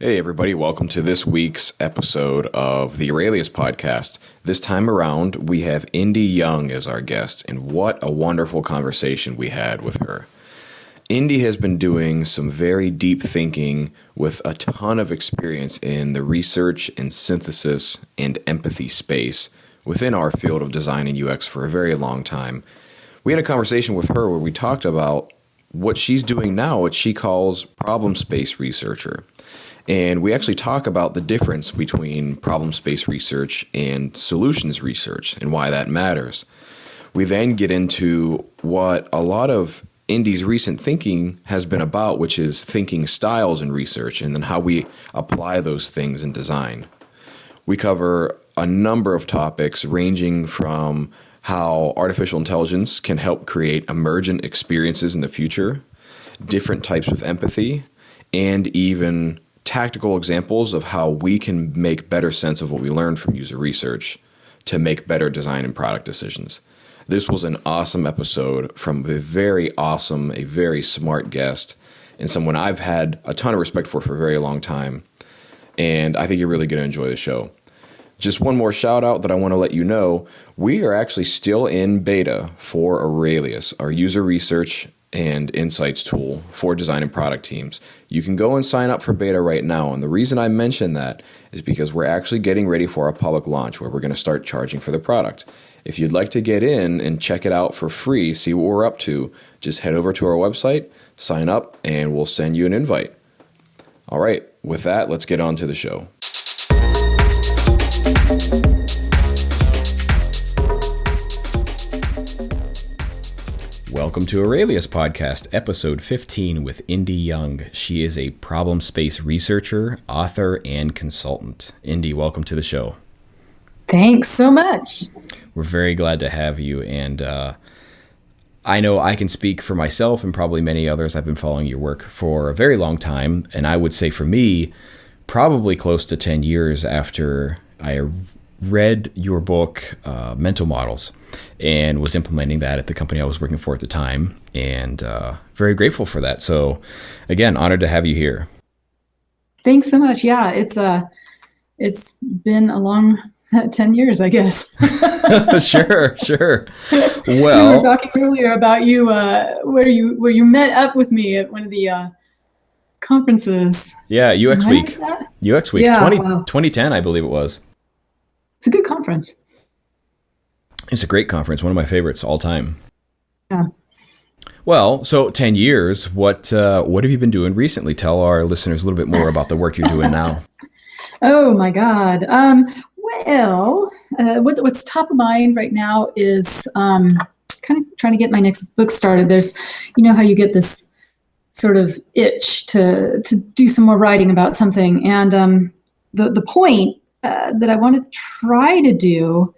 Hey, everybody, welcome to this week's episode of the Aurelius podcast. This time around, we have Indi Young as our guest, and what a wonderful conversation we had with her. Indi has been doing some very deep thinking with a ton of experience in the research and synthesis and empathy space within our field of design and UX for a very long time. We had a conversation with her where we talked about what she's doing now, what she calls problem space researcher. And we actually talk about the difference between problem space research and solutions research and why that matters. We then get into what a lot of Indi's recent thinking has been about, which is thinking styles in research and then how we apply those things in design. We cover a number of topics ranging from how artificial intelligence can help create emergent experiences in the future, different types of empathy, and even tactical examples of how we can make better sense of what we learned from user research to make better design and product decisions. This was an awesome episode from a very awesome, a very smart guest, and someone I've had a ton of respect for a very long time, and I think you're really going to enjoy the show. Just one more shout out that I want to let you know, we are actually still in beta for Aurelius, our user research and insights tool for design and product teams. You can go and sign up for beta right now, and the reason I mention that is because we're actually getting ready for a public launch where we're going to start charging for the product. If you'd like to get in and check it out for free, see what we're up to, just head over to our website, sign up, and we'll send you an invite. All right, with that, let's get on to the show. Welcome to Aurelius Podcast, episode 15 with Indi Young. She is a problem space researcher, author, and consultant. Indi, welcome to the show. Thanks so much. We're very glad to have you, and I know I can speak for myself and probably many others. I've been following your work for a very long time, and I would say for me, probably close to 10 years after I read your book, Mental Models, and was implementing that at the company I was working for at the time, and very grateful for that. So again, honored to have you here. Thanks so much. Yeah, it's been a long 10 years, I guess. Sure. Well, we were talking earlier about you, where you met up with me at one of the conferences. Yeah, UX Week. UX Week, yeah, 2010, I believe it was. It's a good conference. It's a great conference, one of my favorites all time. Yeah. Well, so 10 years, what have you been doing recently? Tell our listeners a little bit more about the work you're doing now. Oh my God. What's top of mind right now is kind of trying to get my next book started. There's, how you get this sort of itch to do some more writing about something. And the point that I want to try to do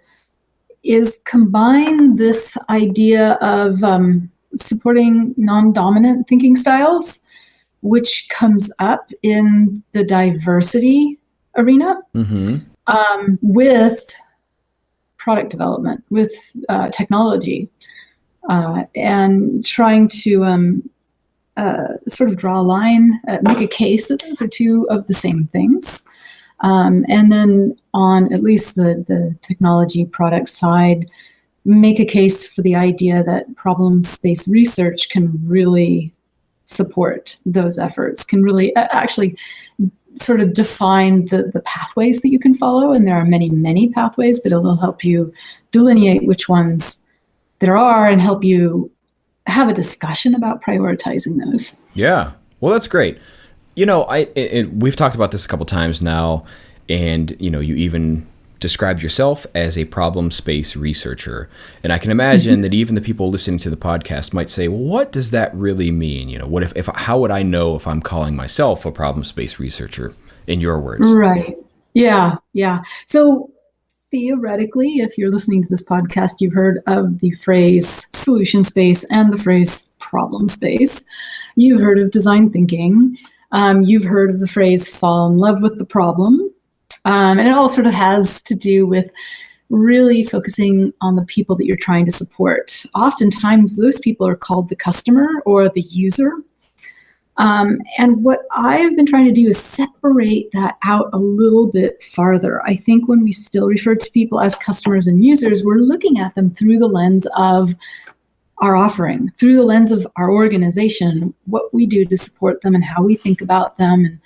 is combine this idea of supporting non-dominant thinking styles, which comes up in the diversity arena, with product development, with technology, and trying to sort of draw a line, make a case that those are two of the same things. And then on at least the technology product side, make a case for the idea that problem space research can really support those efforts, can really actually sort of define the pathways that you can follow. And there are many, many pathways, but it'll help you delineate which ones there are and help you have a discussion about prioritizing those. Yeah, well, that's great. We've talked about this a couple times now, and you even described yourself as a problem space researcher. And I can imagine that even the people listening to the podcast might say, well, what does that really mean? What if how would I know if I'm calling myself a problem space researcher, in your words? Right. Yeah. So theoretically, if you're listening to this podcast, you've heard of the phrase solution space and the phrase problem space. You've heard of design thinking. You've heard of the phrase fall in love with the problem. And it all sort of has to do with really focusing on the people that you're trying to support. Oftentimes, those people are called the customer or the user. And what I've been trying to do is separate that out a little bit farther. I think when we still refer to people as customers and users, we're looking at them through the lens of our offering, through the lens of our organization, what we do to support them and how we think about them,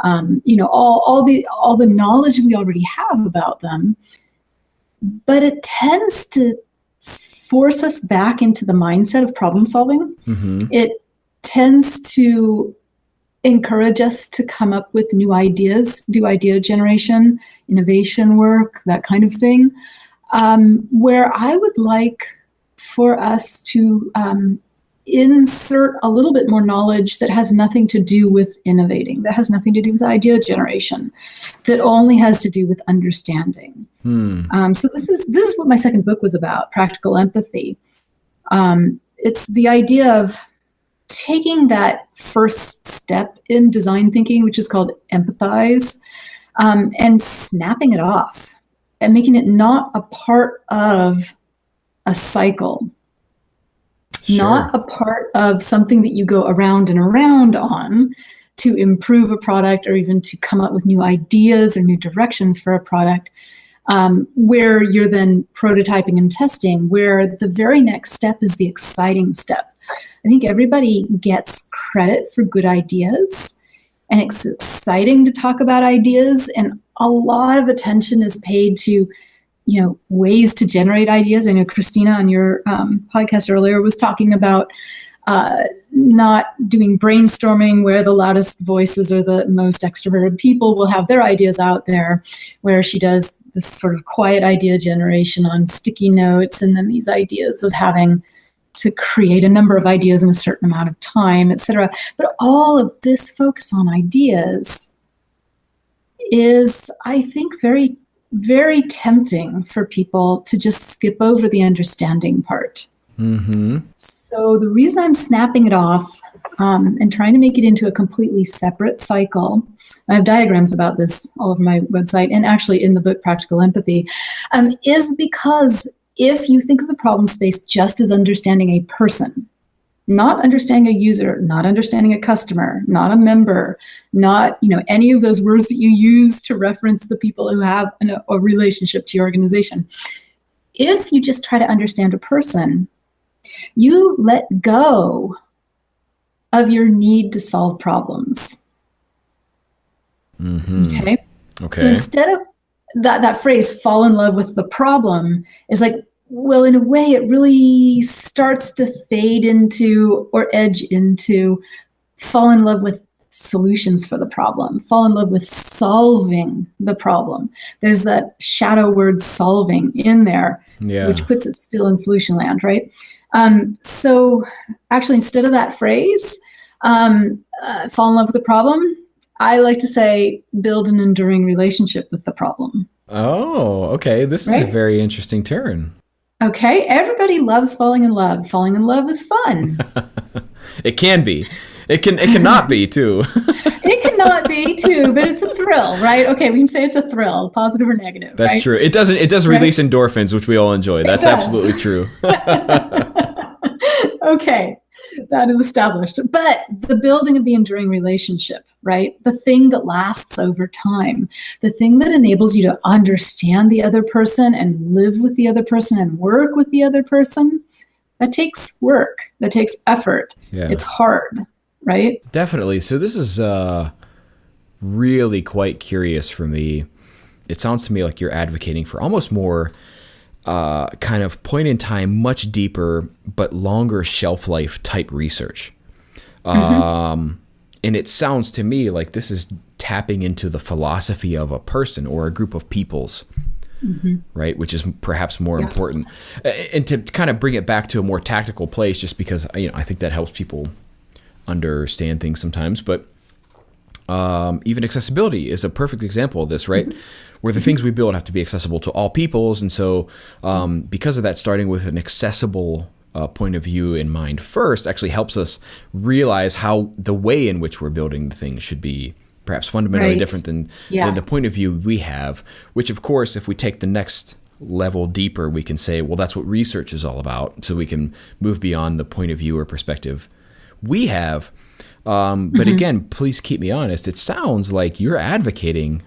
and all the knowledge we already have about them. But it tends to force us back into the mindset of problem solving. Mm-hmm. It tends to encourage us to come up with new ideas, do idea generation, innovation work, that kind of thing, where I would like for us to insert a little bit more knowledge that has nothing to do with innovating, that has nothing to do with idea generation, that only has to do with understanding. So this is what my second book was about, Practical Empathy. It's the idea of taking that first step in design thinking, which is called empathize, and snapping it off and making it not a part of a cycle, not a part of something that you go around and around on to improve a product or even to come up with new ideas or new directions for a product, where you're then prototyping and testing, where the very next step is the exciting step. I think everybody gets credit for good ideas, and it's exciting to talk about ideas, and a lot of attention is paid to ways to generate ideas. I know Christina on your podcast earlier was talking about not doing brainstorming where the loudest voices or the most extroverted people will have their ideas out there, where she does this sort of quiet idea generation on sticky notes, and then these ideas of having to create a number of ideas in a certain amount of time, etc. But all of this focus on ideas is, I think, very, very tempting for people to just skip over the understanding part. Mm-hmm. So the reason I'm snapping it off and trying to make it into a completely separate cycle, I have diagrams about this all over my website and actually in the book Practical Empathy, is because if you think of the problem space just as understanding a person, not understanding a user, not understanding a customer, not a member, not any of those words that you use to reference the people who have a relationship to your organization. If you just try to understand a person, you let go of your need to solve problems. Mm-hmm. Okay. So instead of that phrase, fall in love with the problem, is like, well, in a way, it really starts to fade into or edge into fall in love with solutions for the problem, fall in love with solving the problem. There's that shadow word solving in there, which puts it still in solution land, right? So actually, instead of that phrase, fall in love with the problem, I like to say build an enduring relationship with the problem. Oh, okay. This is a very interesting turn. Okay. Everybody loves falling in love. Falling in love is fun. It can be. It cannot be too. It cannot be too, but it's a thrill, right? Okay, we can say it's a thrill, positive or negative. That's true. It does release endorphins, which we all enjoy. That's absolutely true. Okay, that is established. But the building of the enduring relationship, right? The thing that lasts over time, the thing that enables you to understand the other person and live with the other person and work with the other person, that takes work, that takes effort. Yeah. It's hard, right? Definitely. So this is really quite curious for me. It sounds to me like you're advocating for almost more kind of point in time, much deeper, but longer shelf life type research. And it sounds to me like this is tapping into the philosophy of a person or a group of peoples, right? Which is perhaps more important. And to kind of bring it back to a more tactical place, just because I think that helps people understand things sometimes. But even accessibility is a perfect example of this, right? Where the things we build have to be accessible to all peoples. And so because of that, starting with an accessible point of view in mind first actually helps us realize how the way in which we're building the things should be perhaps fundamentally different than the point of view we have, which of course, if we take the next level deeper, we can say, well, that's what research is all about. So we can move beyond the point of view or perspective we have. But again, please keep me honest. It sounds like you're advocating,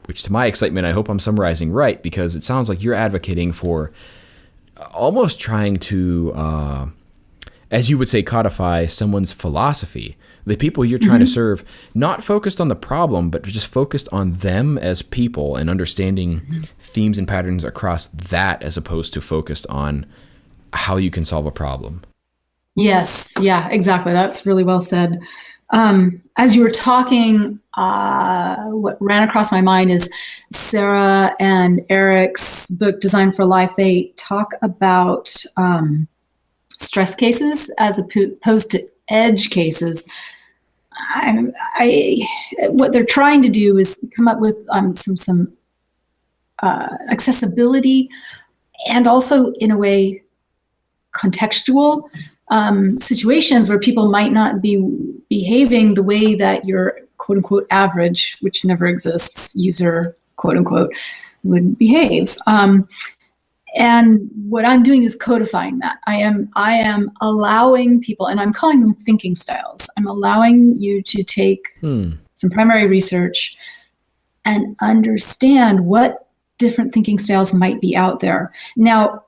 which to my excitement, I hope I'm summarizing right, because it sounds like you're advocating for almost trying to, as you would say, codify someone's philosophy. The people you're trying to serve, not focused on the problem, but just focused on them as people and understanding themes and patterns across that, as opposed to focused on how you can solve a problem. Yes. Yeah, exactly. That's really well said. As you were talking, what ran across my mind is Sarah and Eric's book, Design for Life. They talk about stress cases as opposed to edge cases. What they're trying to do is come up with some accessibility and also, in a way, contextual situations where people might not be behaving the way that your quote unquote average, which never exists, user quote unquote would behave. And what I'm doing is codifying that. I am allowing people, and I'm calling them thinking styles. I'm allowing you to take some primary research and understand what different thinking styles might be out there. Now,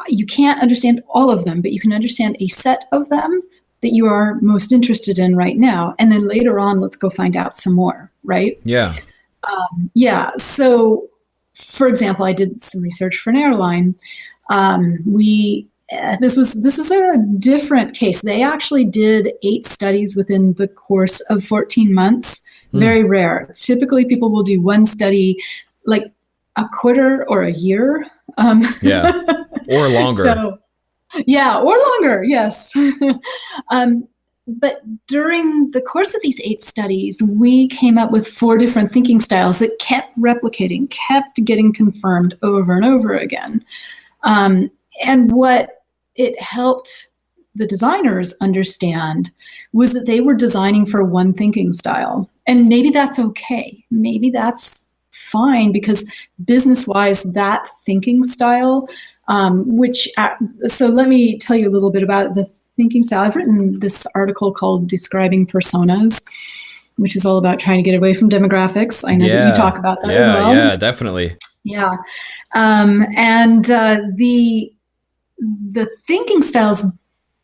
you can't understand all of them, but you can understand a set of them that you are most interested in right now. And then later on, let's go find out some more, right? Yeah. So, for example, I did some research for an airline. This is a different case. They actually did 8 studies within the course of 14 months. Very rare. Typically, people will do one study like a quarter or a year. Or longer. Or longer. Yes. But during the course of these 8 studies, we came up with 4 different thinking styles that kept replicating, kept getting confirmed over and over again. And what it helped the designers understand was that they were designing for one thinking style. And maybe that's okay. Maybe that's fine, because business-wise, that thinking style, so let me tell you a little bit about the thinking style. I've written this article called Describing Personas, which is all about trying to get away from demographics. I know that you talk about that as well. Yeah, definitely. Yeah. And the thinking styles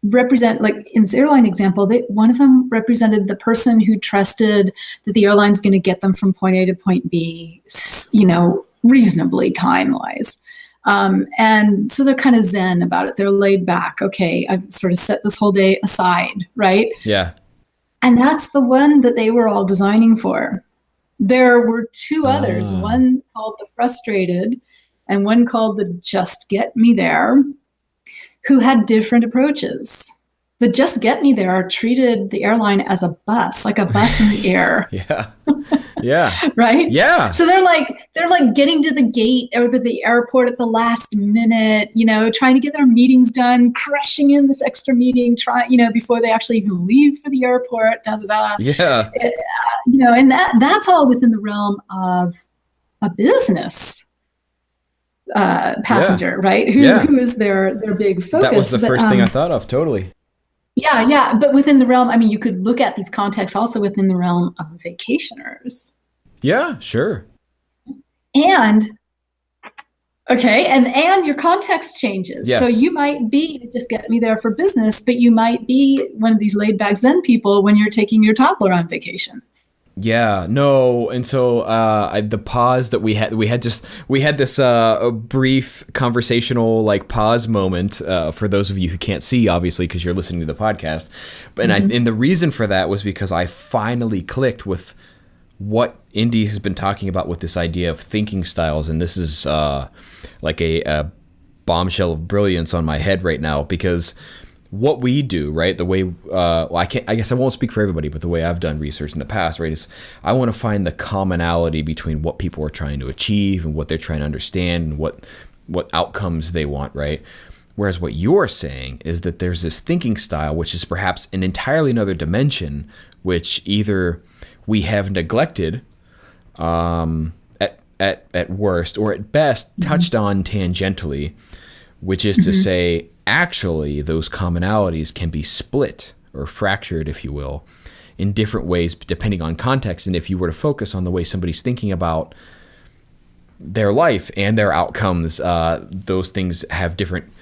represent, like in this airline example, one of them represented the person who trusted that the airline's going to get them from point A to point B, reasonably time-wise. And so they're kind of zen about it. They're laid back. Okay, I've sort of set this whole day aside, right? Yeah. And that's the one that they were all designing for. There were 2 others, one called the frustrated and one called the just get me there, who had different approaches. The just get me there treated the airline as a bus, like a bus in the air. Yeah. Right? Yeah. So they're like getting to the gate or the airport at the last minute, trying to get their meetings done, crashing in this extra meeting, before they actually even leave for the airport, Yeah. And that's all within the realm of a business passenger, right? Who is their big focus. That was the first thing I thought of. Totally. Yeah. But within the realm, you could look at these contexts also within the realm of vacationers. Yeah, sure. And your context changes. Yes. So you might be just get me there for business, but you might be one of these laid back Zen people when you're taking your toddler on vacation. Yeah, no, and so the pause that we had this brief conversational pause moment for those of you who can't see, obviously, because you're listening to the podcast. And the reason for that was because I finally clicked with what Indi has been talking about with this idea of thinking styles, and this is like a bombshell of brilliance on my head right now, because what we do, right, the way, I guess I won't speak for everybody, but the way I've done research in the past, right, is I want to find the commonality between what people are trying to achieve and what they're trying to understand and what outcomes they want, right? Whereas what you're saying is that there's this thinking style, which is perhaps an entirely another dimension, which either we have neglected at worst, or at best touched on tangentially, which is to say, actually, those commonalities can be split or fractured, if you will, in different ways depending on context. And if you were to focus on the way somebody's thinking about their life and their outcomes, those things have different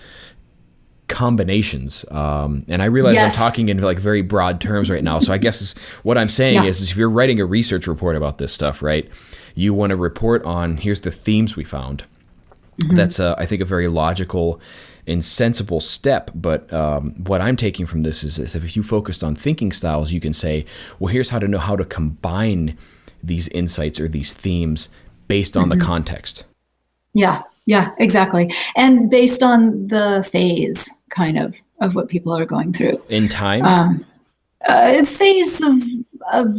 combinations. And I realize I'm talking in like very broad terms right now. So I guess what I'm saying is if you're writing a research report about this stuff, right, you want to report on, here's the themes we found. That's, I think, a very logical and sensible step. But what I'm taking from this is if you focused on thinking styles, you can say, well, here's how to know how to combine these insights or these themes based on the context. Yeah, exactly. And based on the phase kind of what people are going through. In time? Phase of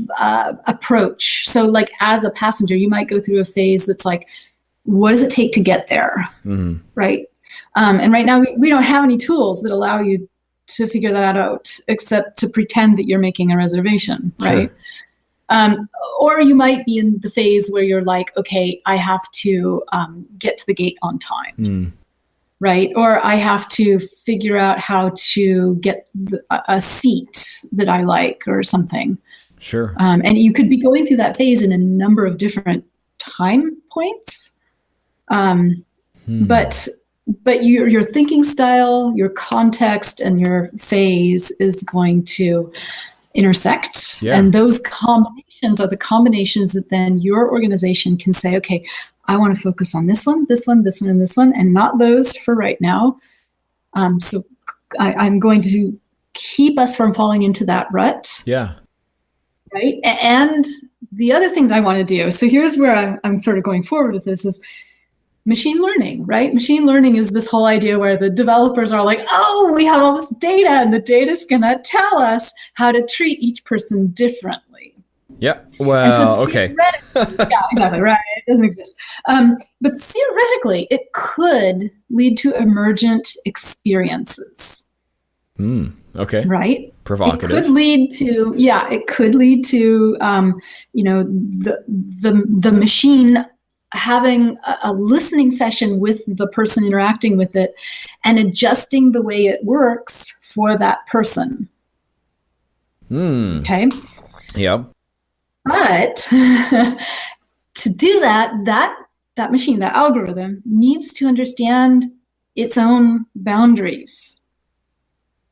approach. So like as a passenger, you might go through a phase that's like, what does it take to get there? Right? And right now we don't have any tools that allow you to figure that out except to pretend that you're making a reservation, right? Sure. Or you might be in the phase where you're like, okay, I have to get to the gate on time, right? Or I have to figure out how to get a seat that I like or something. Sure. And you could be going through that phase in a number of different time points. But your thinking style, your context, and your phase is going to intersect. Yeah. And those combinations are the combinations that then your organization can say, okay, I want to focus on this one, this one, this one, and this one, and not those for right now. So I'm going to keep us from falling into that rut. Yeah. Right. And the other thing that I want to do, so here's where I'm sort of going forward with this, is machine learning, right? Machine learning is this whole idea where the developers are like, oh, we have all this data and the data's going to tell us how to treat each person differently. Yeah. Well, okay. Yeah, exactly. Right. It doesn't exist. But theoretically, it could lead to emergent experiences. Okay. Right. Provocative. It could lead to, the machine having a listening session with the person interacting with it and adjusting the way it works for that person. Okay. Yeah. But to do that machine, that algorithm needs to understand its own boundaries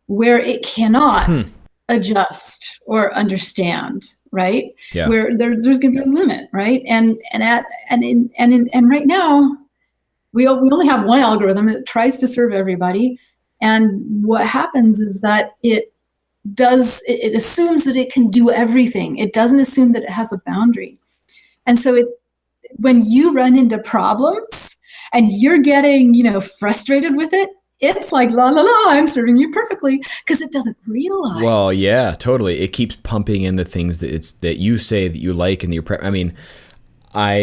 where it cannot adjust or understand. Right? Yeah. Where there's going to be a limit, right? And right now, we only have one algorithm that tries to serve everybody, and what happens is that it assumes that it can do everything. It doesn't assume that it has a boundary, and so when you run into problems and you're getting frustrated with it. It's like, la, la, la, I'm serving you perfectly, because it doesn't realize. Well, yeah, totally. It keeps pumping in the things that you say that you like and I mean, I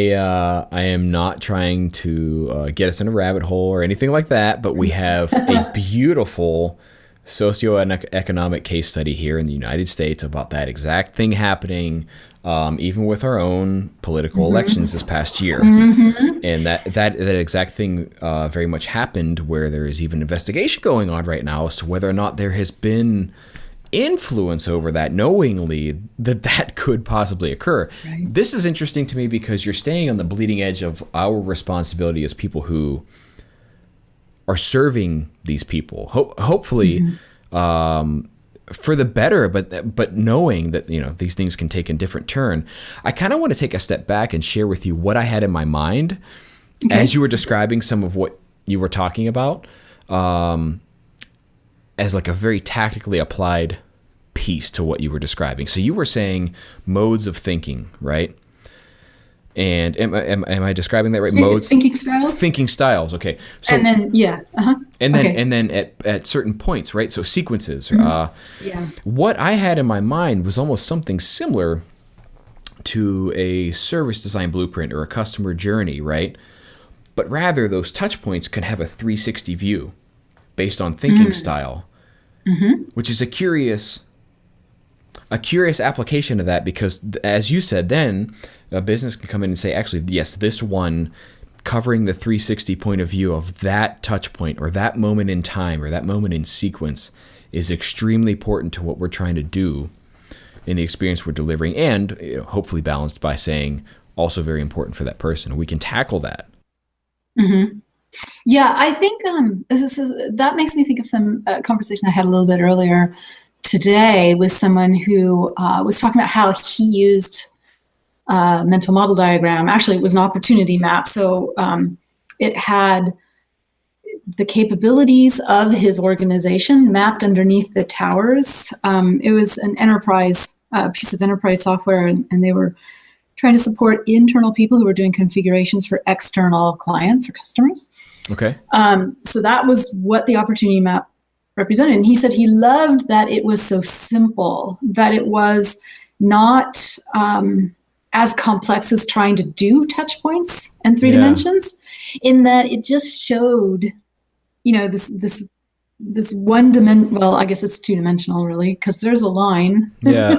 am not trying to get us in a rabbit hole or anything like that, but we have a beautiful socioeconomic case study here in the United States about that exact thing happening, even with our own political elections this past year. And that exact thing very much happened, where there is even investigation going on right now as to whether or not there has been influence over that knowingly that could possibly occur. Right. This is interesting to me because you're staying on the bleeding edge of our responsibility as people who are serving these people, hopefully for the better, but knowing that these things can take a different turn. I kind of want to take a step back and share with you what I had in my mind as you were describing some of what you were talking about, as like a very tactically applied piece to what you were describing. So you were saying modes of thinking, right? And am I describing that right? Modes, thinking styles. Thinking styles. Okay. So and then And then at certain points, right? So sequences. What I had in my mind was almost something similar to a service design blueprint or a customer journey, right? But rather, those touch points can have a 360 view based on thinking style, which is a curious application of that, because as you said, then a business can come in and say, actually, yes, this one covering the 360 point of view of that touch point or that moment in time or that moment in sequence is extremely important to what we're trying to do in the experience we're delivering, and hopefully balanced by saying also very important for that person. We can tackle that. Mm-hmm. Yeah, I think that makes me think of some conversation I had a little bit earlier today with someone who was talking about how he used mental model diagram. Actually, it was an opportunity map. So it had the capabilities of his organization mapped underneath the towers. It was an enterprise piece of enterprise software, and they were trying to support internal people who were doing configurations for external clients or customers. Okay. So that was what the opportunity map represented. And he said he loved that it was so simple, that it was not as complex as trying to do touch points and three dimensions, in that it just showed, this one dimension. Well, I guess it's two-dimensional really, because there's a line. Yeah.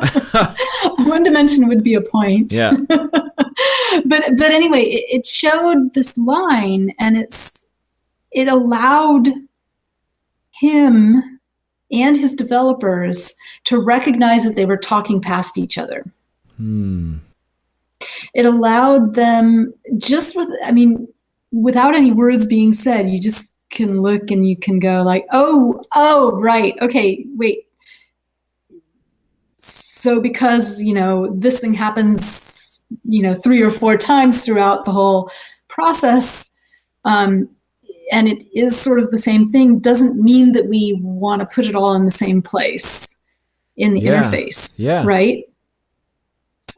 One dimension would be a point. Yeah. but anyway, it showed this line, and it allowed him and his developers to recognize that they were talking past each other. It allowed them without any words being said, you just can look and you can go like, oh, right. Okay, wait. So because, this thing happens, 3 or 4 times throughout the whole process, and it is sort of the same thing, doesn't mean that we want to put it all in the same place in the interface, right?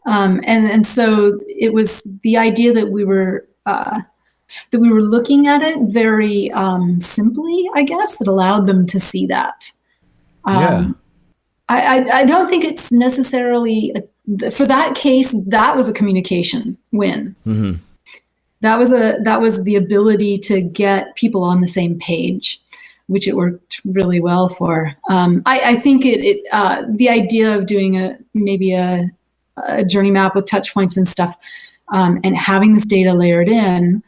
And so it was the idea that we were looking at it very simply, I guess, that allowed them to see that. I don't think it's necessarily for that case. That was a communication win. Mm-hmm. That was the ability to get people on the same page, which it worked really well for. I think the idea of doing maybe a journey map with touch points and stuff, and having this data layered in,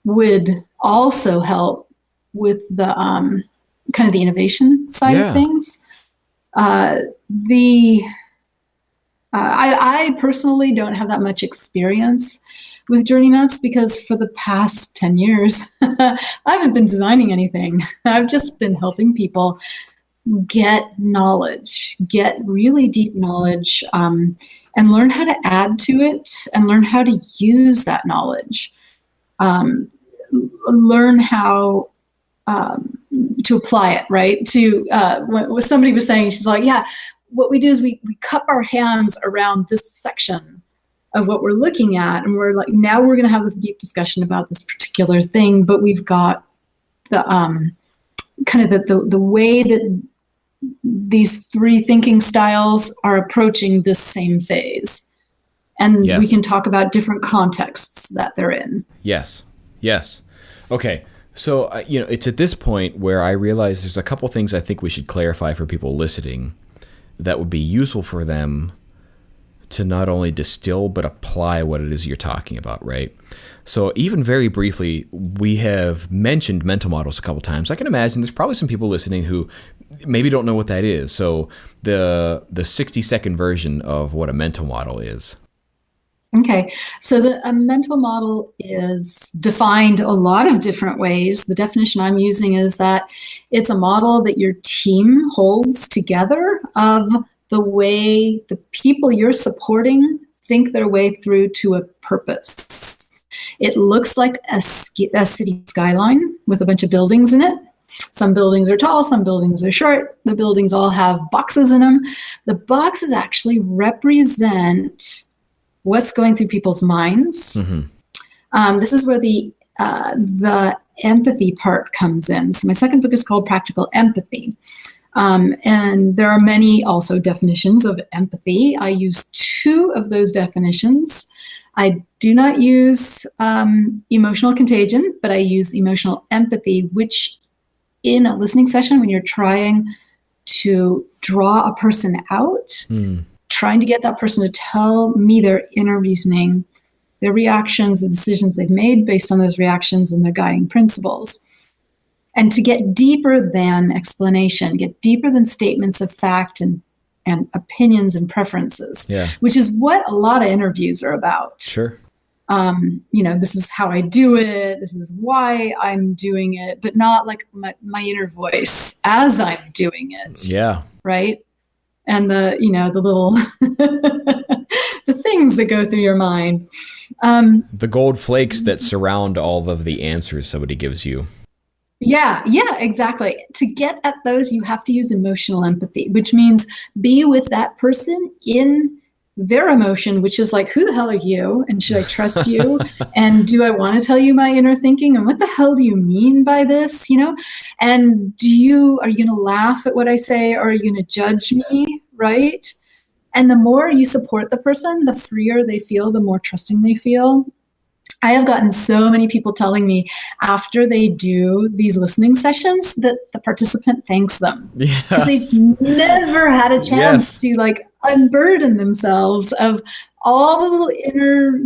would also help with the kind of the innovation side of things. I personally don't have that much experience with journey maps, because for the past 10 years, I haven't been designing anything. I've just been helping people get knowledge, get really deep knowledge, and learn how to add to it and learn how to use that knowledge. Learn how to apply it, right? What somebody was saying, she's like, yeah, what we do is we cup our hands around this section of what we're looking at, and we're like, now we're going to have this deep discussion about this particular thing, but we've got the kind of the way that these 3 thinking styles are approaching this same phase. And we can talk about different contexts that they're in. Yes. Okay. So, it's at this point where I realize there's a couple things I think we should clarify for people listening that would be useful for them to not only distill, but apply what it is you're talking about, right? So even very briefly, we have mentioned mental models a couple times. I can imagine there's probably some people listening who maybe don't know what that is. So the 60-second version of what a mental model is. Okay, so a mental model is defined a lot of different ways. The definition I'm using is that it's a model that your team holds together of the way the people you're supporting think their way through to a purpose. It looks like a city skyline with a bunch of buildings in it. Some buildings are tall, some buildings are short. The buildings all have boxes in them. The boxes actually represent what's going through people's minds. Mm-hmm. This is where the empathy part comes in. So my second book is called Practical Empathy. And there are many also definitions of empathy. I use 2 of those definitions. I do not use emotional contagion, but I use emotional empathy, which in a listening session, when you're trying to draw a person out, trying to get that person to tell me their inner reasoning, their reactions, the decisions they've made based on those reactions and their guiding principles. and to get deeper than explanation, get deeper than statements of fact and opinions and preferences, which is what a lot of interviews are about. Sure. This is how I do it. This is why I'm doing it, but not like my inner voice as I'm doing it. Yeah. Right. And the little, the things that go through your mind. The gold flakes that surround all of the answers somebody gives you. Yeah, exactly. To get at those, you have to use emotional empathy, which means be with that person in their emotion, which is like, who the hell are you? And should I trust you? And do I want to tell you my inner thinking? And what the hell do you mean by this? And are you going to laugh at what I say, or are you going to judge me? Right. And the more you support the person, the freer they feel, the more trusting they feel. I have gotten so many people telling me after they do these listening sessions that the participant thanks them because they've never had a chance to like unburden themselves of all the little inner,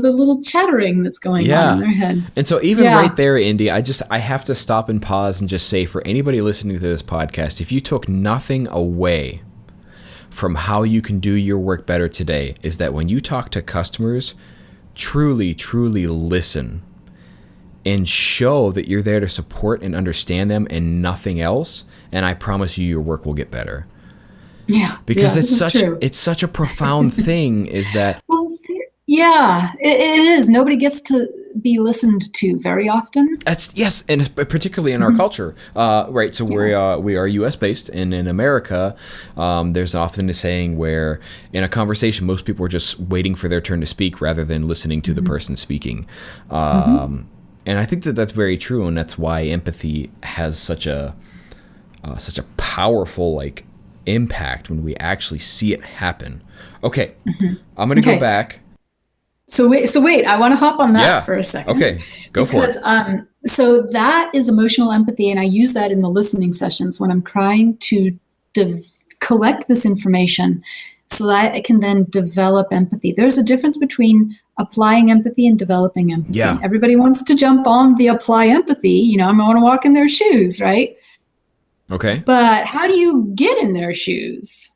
the little chattering that's going on in their head. And so even right there, Indi, I have to stop and pause and just say, for anybody listening to this podcast, if you took nothing away from how you can do your work better today, is that when you talk to customers, truly, truly listen and show that you're there to support and understand them and nothing else. And I promise you, your work will get better. Yeah. Because it's such a profound thing, is that. Well, it is. Nobody gets to be listened to very often. Yes, and particularly in our culture, right? So we are U.S. based, and in America, there's often a saying where in a conversation, most people are just waiting for their turn to speak rather than listening to the person speaking. And I think that that's very true, and that's why empathy has such a powerful impact when we actually see it happen. Okay, I'm going to go back. So wait, I want to hop on that for a second. Okay, go for it. So that is emotional empathy, and I use that in the listening sessions when I'm trying to collect this information so that I can then develop empathy. There's a difference between applying empathy and developing empathy. Yeah. Everybody wants to jump on the apply empathy. I want to walk in their shoes, right? Okay. But how do you get in their shoes?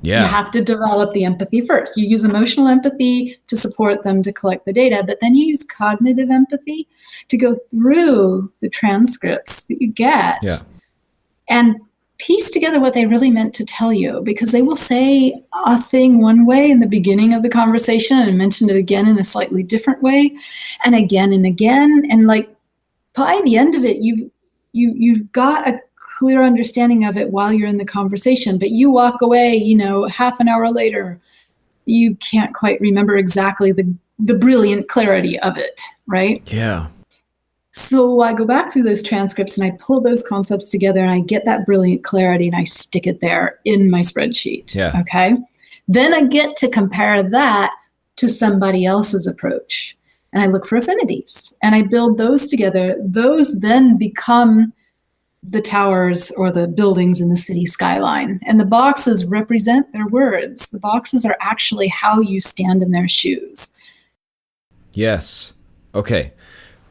Yeah. You have to develop the empathy first. You use emotional empathy to support them to collect the data, but then you use cognitive empathy to go through the transcripts that you get and piece together what they really meant to tell you, because they will say a thing one way in the beginning of the conversation and mention it again in a slightly different way and again. And by the end of it, you've got a clear understanding of it while you're in the conversation, but you walk away, half an hour later, you can't quite remember exactly the brilliant clarity of it, right? Yeah. So I go back through those transcripts and I pull those concepts together and I get that brilliant clarity and I stick it there in my spreadsheet. Yeah. Okay. Then I get to compare that to somebody else's approach and I look for affinities and I build those together. Those then become the towers or the buildings in the city skyline. And the boxes represent their words. The boxes are actually how you stand in their shoes. Yes. Okay.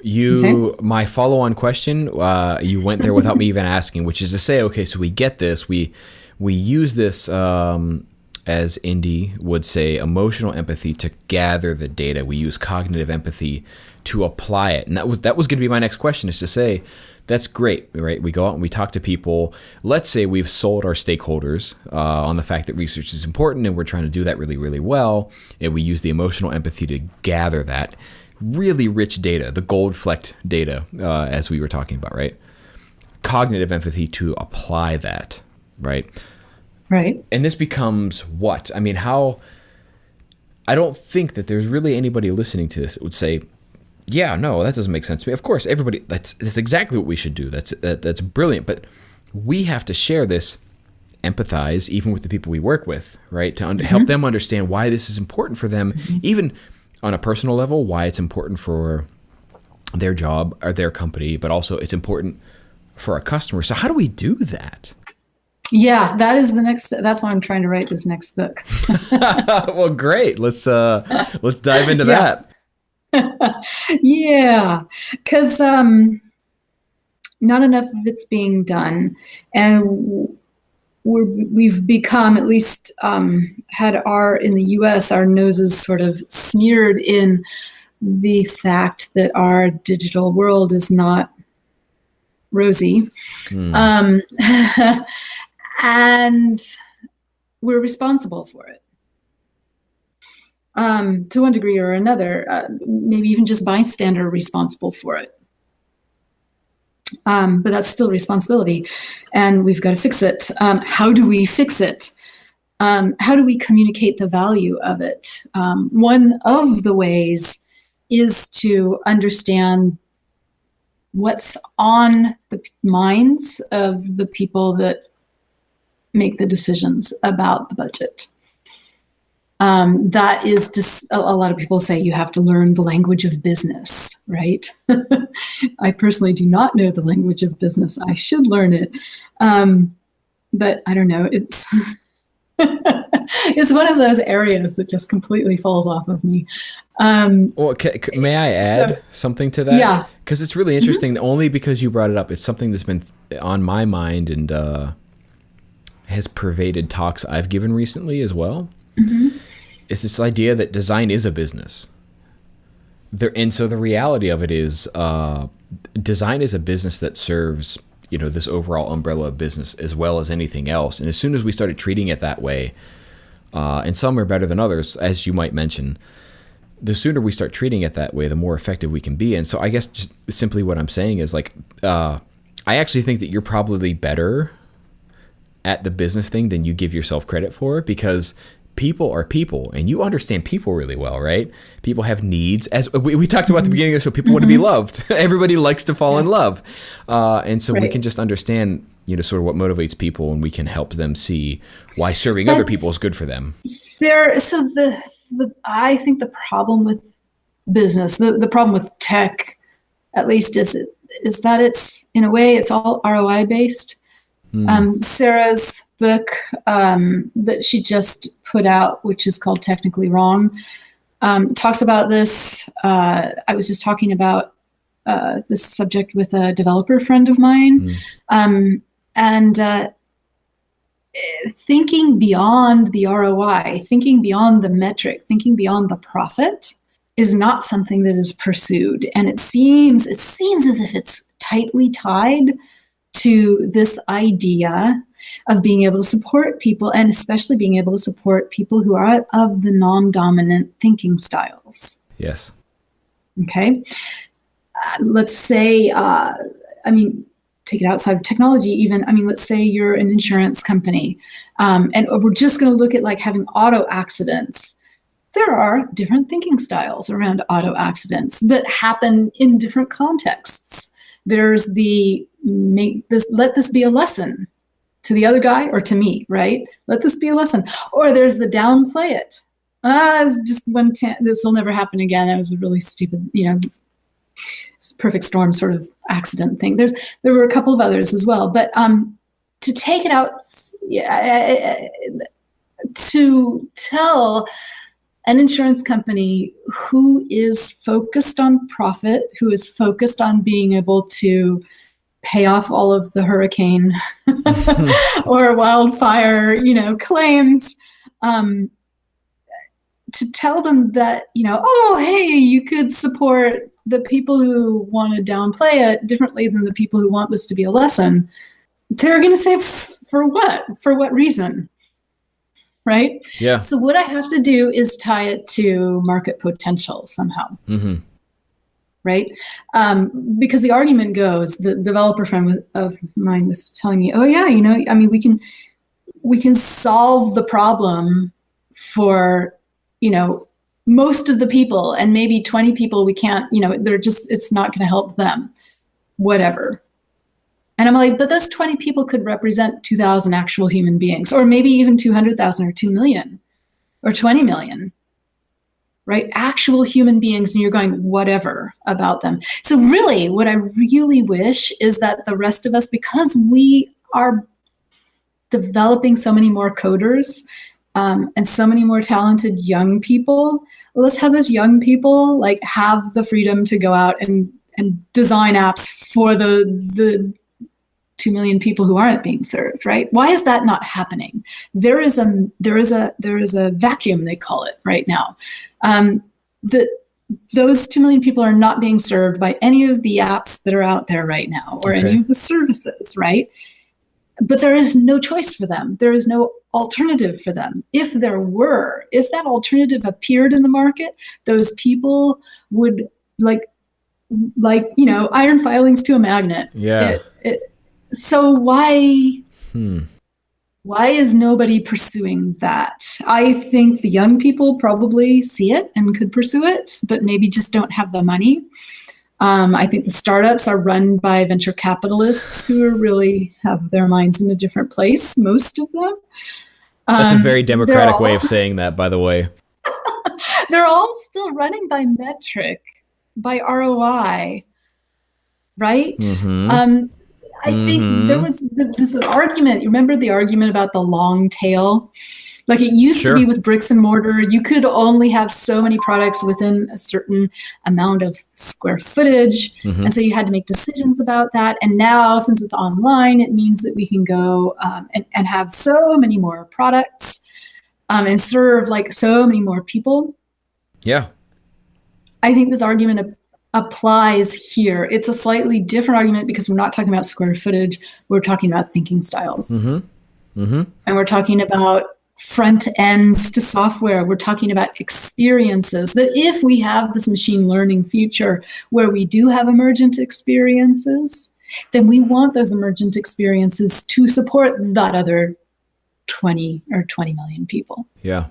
My follow-on question, you went there without me even asking, which is to say, okay, so we get this, we use this, as Indi would say, emotional empathy to gather the data. We use cognitive empathy to apply it. And that was going to be my next question, is to say, that's great, right? We go out and we talk to people. Let's say we've sold our stakeholders on the fact that research is important and we're trying to do that really, really well. And we use the emotional empathy to gather that really rich data, the gold-flecked data, as we were talking about, right? Cognitive empathy to apply that, right? Right. And this becomes what? I mean, how? I don't think that there's really anybody listening to this that would say, yeah, no, that doesn't make sense to me. Of course, everybody, that's exactly what we should do. That's brilliant. But we have to share this, empathize, even with the people we work with, right? To help them understand why this is important for them, even on a personal level, why it's important for their job or their company, but also it's important for our customers. So how do we do that? Yeah, that's why I'm trying to write this next book. Well, great. Let's dive into that. Yeah, because not enough of it's being done. And we've become, at least had in the US, our noses sort of smeared in the fact that our digital world is not rosy. And we're responsible for it. To one degree or another, maybe even just bystander responsible for it. But that's still responsibility, and we've got to fix it. How do we fix it? How do we communicate the value of it? One of the ways is to understand what's on the minds of the people that make the decisions about the budget. That is just, a lot of people say you have to learn the language of business, right? I personally do not know the language of business. I should learn it. But I don't know. It's it's one of those areas that just completely falls off of me. Well, may I add something to that? Yeah. Because it's really interesting, only because you brought it up. It's something that's been on my mind and has pervaded talks I've given recently as well. It's this idea that design is a business. And so the reality of it is design is a business that serves, this overall umbrella of business as well as anything else. And as soon as we started treating it that way, and some are better than others, as you might mention, the sooner we start treating it that way, the more effective we can be. And so I guess just simply what I'm saying is I actually think that you're probably better at the business thing than you give yourself credit for, because people are people, and you understand people really well, right? People have needs. As we talked about at the beginning of the show, people want to be loved. Everybody likes to fall in love. And so we can just understand, sort of what motivates people, and we can help them see why serving other people is good for them. I think the problem with business, the problem with tech, at least, is that it's, in a way, it's all ROI based. Sarah's book that she just put out, which is called Technically Wrong, talks about this. I was just talking about this subject with a developer friend of mine, and thinking beyond the ROI, thinking beyond the metric, thinking beyond the profit is not something that is pursued. And it seems as if it's tightly tied to this idea of being able to support people, and especially being able to support people who are of the non-dominant thinking styles. Yes. Okay. Let's say, take it outside of technology even. Let's say you're an insurance company, and we're just going to look at having auto accidents. There are different thinking styles around auto accidents that happen in different contexts. There's let this be a lesson to the other guy or to me, right? Let this be a lesson. Or there's the downplay it. It's just this will never happen again. It was a really stupid, perfect storm sort of accident thing. There were a couple of others as well, but to take it out, to tell an insurance company who is focused on profit, who is focused on being able to pay off all of the hurricane or wildfire, claims, to tell them that, oh, hey, you could support the people who want to downplay it differently than the people who want this to be a lesson. They're going to say, for what? For what reason? Right? Yeah. So what I have to do is tie it to market potential somehow. Right? Because the argument goes, the developer friend of mine was telling me, oh yeah, we can solve the problem for, most of the people, and maybe 20 people we can't, it's not going to help them, whatever. And I'm like, but those 20 people could represent 2,000 actual human beings, or maybe even 200,000 or 2 million or 20 million. Right? Actual human beings, and you're going, whatever about them. So really, what I really wish is that the rest of us, because we are developing so many more coders and so many more talented young people, let's have those young people have the freedom to go out design apps for the 2 million people who aren't being served, right? Why is that not happening? There is a vacuum, they call it right now. Those 2 million people are not being served by any of the apps that are out there right now, or any of the services, right? But there is no choice for them. There is no alternative for them. If that alternative appeared in the market, those people would like iron filings to a magnet. Yeah. So why is nobody pursuing that? I think the young people probably see it and could pursue it, but maybe just don't have the money. I think the startups are run by venture capitalists who really have their minds in a different place, most of them. That's a very democratic way of saying that, by the way. They're all still running by metric, by ROI, right? I think there was this argument. You remember the argument about the long tail? Like it used to be with bricks and mortar, you could only have so many products within a certain amount of square footage. And so you had to make decisions about that. And now, since it's online, it means that we can go and have so many more products and serve like so many more people. Yeah. I think this argument applies here. It's a slightly different argument because we're not talking about square footage. We're talking about thinking styles. And we're talking about front ends to software. We're talking about experiences, that if we have this machine learning future where we do have emergent experiences, then we want those emergent experiences to support that other 20 or 20 million people. Yeah.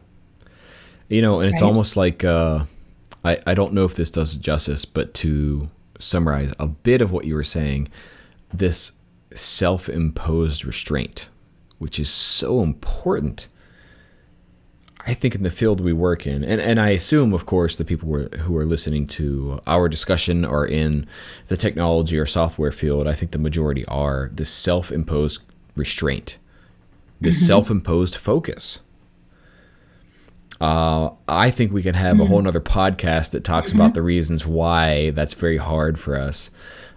And it's almost like, I don't know if this does justice, but to summarize a bit of what you were saying, this self-imposed restraint, which is so important, I think, in the field we work in. And I assume, of course, the people who are listening to our discussion are in the technology or software field. I think the majority are. This self-imposed restraint, this self-imposed focus. I think we can have a whole nother podcast that talks about the reasons why that's very hard for us.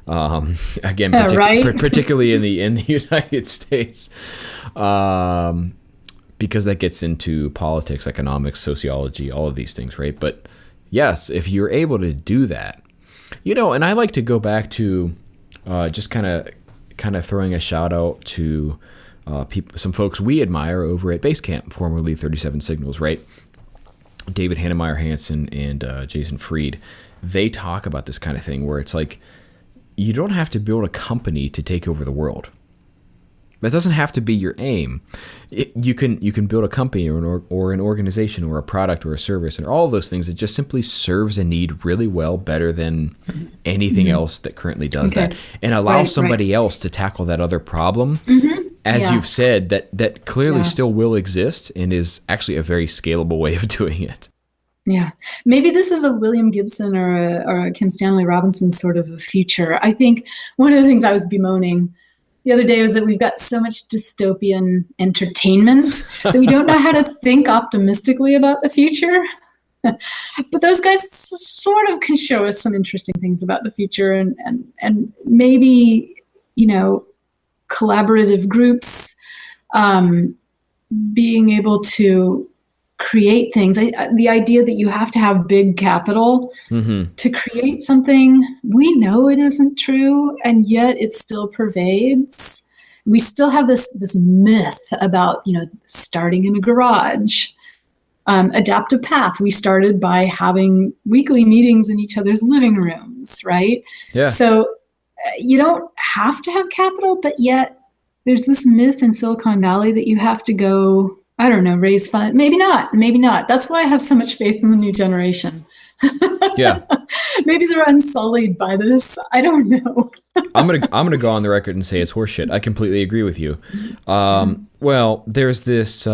Again, particularly in the United States, because that gets into politics, economics, sociology, all of these things, right? But yes, if you're able to do that, and I like to go back to just kind of throwing a shout out to some folks we admire over at Basecamp, formerly 37 Signals, right? David Hannemeyer Hansen and Jason Fried, they talk about this kind of thing where it's like, you don't have to build a company to take over the world. That doesn't have to be your aim. You can build a company or an organization or a product or a service and all of those things that just simply serves a need really well, better than anything else that currently does that, and allow somebody else to tackle that other problem. As you've said, that clearly still will exist and is actually a very scalable way of doing it. Yeah, maybe this is a William Gibson or a Kim Stanley Robinson sort of a future. I think one of the things I was bemoaning the other day was that we've got so much dystopian entertainment that we don't know how to think optimistically about the future. But those guys sort of can show us some interesting things about the future, and maybe, collaborative groups being able to create things. The idea that you have to have big capital to create something, we know it isn't true, and yet it still pervades. We still have this myth about, starting in a garage. Adaptive Path, we started by having weekly meetings in each other's living rooms, right? Yeah. So you don't have to have capital, but yet there's this myth in Silicon Valley that you have to go, I don't know, raise funds. Maybe not. That's why I have so much faith in the new generation. Yeah. Maybe they're unsullied by this. I don't know. I'm gonna go on the record and say it's horseshit. I completely agree with you. Well, there's this.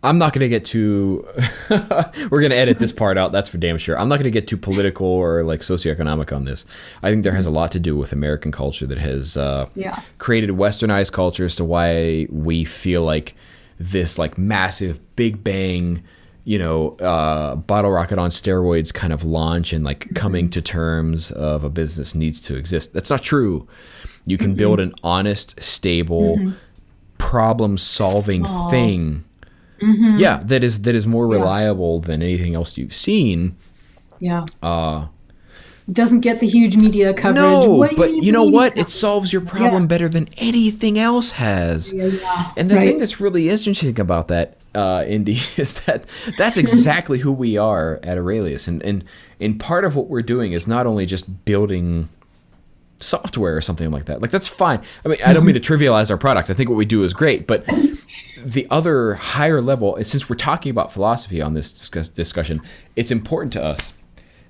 I'm not going to get too. We're going to edit this part out. That's for damn sure. I'm not going to get too political or like socioeconomic on this. I think there has a lot to do with American culture that has created westernized culture as to why we feel like this like massive Big Bang, bottle rocket on steroids kind of launch and like coming to terms of a business needs to exist. That's not true. You can build an honest, stable, problem-solving thing. Yeah, that is more reliable than anything else you've seen. Yeah. Doesn't get the huge media coverage. No, but you know what? It solves your problem better than anything else has. Yeah. And the thing that's really interesting about that, Indy, is that that's exactly who we are at Aurelius. And part of what we're doing is not only just building software or something like that. Like, that's fine. I mean, I don't mean to trivialize our product. I think what we do is great. But the other higher level, since we're talking about philosophy on this discussion, it's important to us